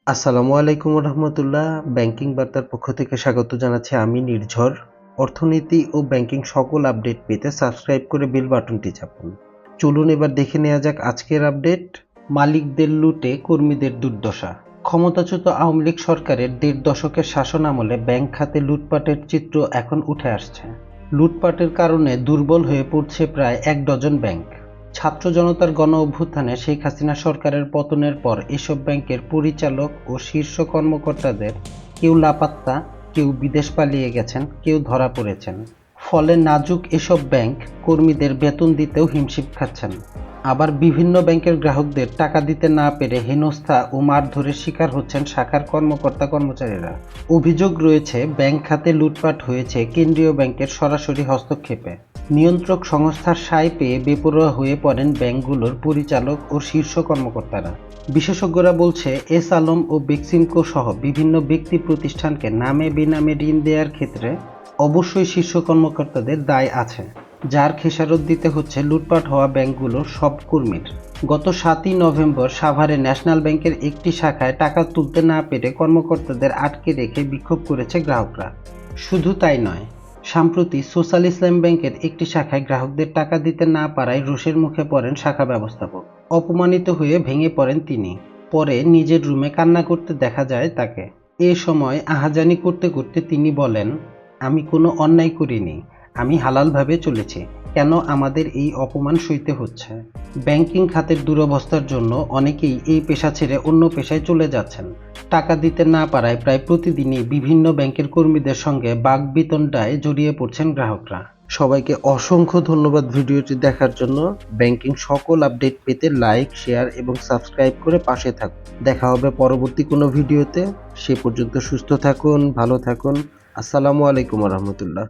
আসসালামু আলাইকুম রহমতুল্লাহ। ব্যাংকিং বার্তার পক্ষ থেকে স্বাগত জানাচ্ছি আমি নির্ঝর। অর্থনীতি ও ব্যাংকিং সকল আপডেট পেতে সাবস্ক্রাইব করে বেল বাটনটি চাপুন। চলুন এবার দেখে নেওয়া যাক আজকের আপডেট। মালিকদের লুটে কর্মীদের দুর্দশা। ক্ষমতাচ্যুত আওয়ামী লীগ সরকারের ১.৫ দশকের শাসন আমলে ব্যাংক খাতে লুটপাটের চিত্র এখন উঠে আসছে। লুটপাটের কারণে দুর্বল হয়ে পড়ছে প্রায় ১ ডজন ব্যাংক। ছাত্র জনতার গণ অভ্যুত্থানে শেখ হাসিনা সরকারের পতনের পর এসব ব্যাংকের পরিচালক ও শীর্ষ কর্মকর্তাদের কেউ লাপাত্তা, কেউ বিদেশ পালিয়ে গেছেন, কেউ ধরা পড়েছেন। ফলে নাজুক এসব ব্যাংক কর্মীদের বেতন দিতেও হিমশিম খাচ্ছেন। আবার বিভিন্ন ব্যাংকের গ্রাহকদের টাকা দিতে না পেরে হেনস্থা ও মারধরের শিকার হচ্ছেন শাখার কর্মকর্তা-কর্মচারীরা। অভিযোগ রয়েছে ব্যাংক খাতে লুটপাট হয়েছে কেন্দ্রীয় ব্যাংকের সরাসরি হস্তক্ষেপে। নিয়ন্ত্রক সংস্থার সায় পেয়ে বেপরোয়া হয়ে পড়েন ব্যাংকগুলোর পরিচালক ও শীর্ষ কর্মকর্তারা। বিশেষজ্ঞরা বলছে এস আলম ও বেক্সিমকো সহ বিভিন্ন ব্যক্তি প্রতিষ্ঠানকে নামে বেনামে ঋণ দেওয়ার ক্ষেত্রে অবশ্যই শীর্ষ কর্মকর্তাদের দায় আছে, যার খেসারত দিতে হচ্ছে লুটপাট হওয়া ব্যাংকগুলোর সব কর্মীর। গত ৭ই নভেম্বর সাভারে ন্যাশনাল ব্যাংকের একটি শাখায় টাকা তুলতে না পেরে কর্মকর্তাদের আটকে রেখে বিক্ষোভ করেছে গ্রাহকরা। শুধু তাই নয়, সম্প্রতি সোশ্যাল ইসলাম ব্যাংকের একটি শাখায় গ্রাহকদের টাকা দিতে না পারায় রোষের মুখে পড়েন শাখা ব্যবস্থাপক। অপমানিত হয়ে ভেঙে পড়েন তিনি। পরে নিজের রুমে কান্না করতে দেখা যায় তাকে। এ সময় আহাজানি করতে করতে তিনি বলেন, আমি কোনো অন্যায় করিনি, আমি হালালভাবে চলেছি, কেন আমাদের এই অপমান সইতে হচ্ছে? ব্যাংকিং খাতের দুরবস্থার জন্য অনেকেই এই পেশা ছেড়ে অন্য পেশায় চলে যাচ্ছেন। টাকা দিতে না পারায় প্রায় প্রতিদিনই বিভিন্ন ব্যাংকের কর্মীদের সঙ্গে বাকবিতণ্ডায় জড়িয়ে পড়ছেন গ্রাহকরা। সবাইকে অসংখ্য ধন্যবাদ ভিডিওটি দেখার জন্য। ব্যাংকিং সকল আপডেট পেতে লাইক, শেয়ার এবং সাবস্ক্রাইব করে পাশে থাকুন। দেখা হবে পরবর্তী কোনো ভিডিওতে। সে পর্যন্ত সুস্থ থাকুন, ভালো থাকুন। আসসালামু আলাইকুম রহমতুল্লাহ।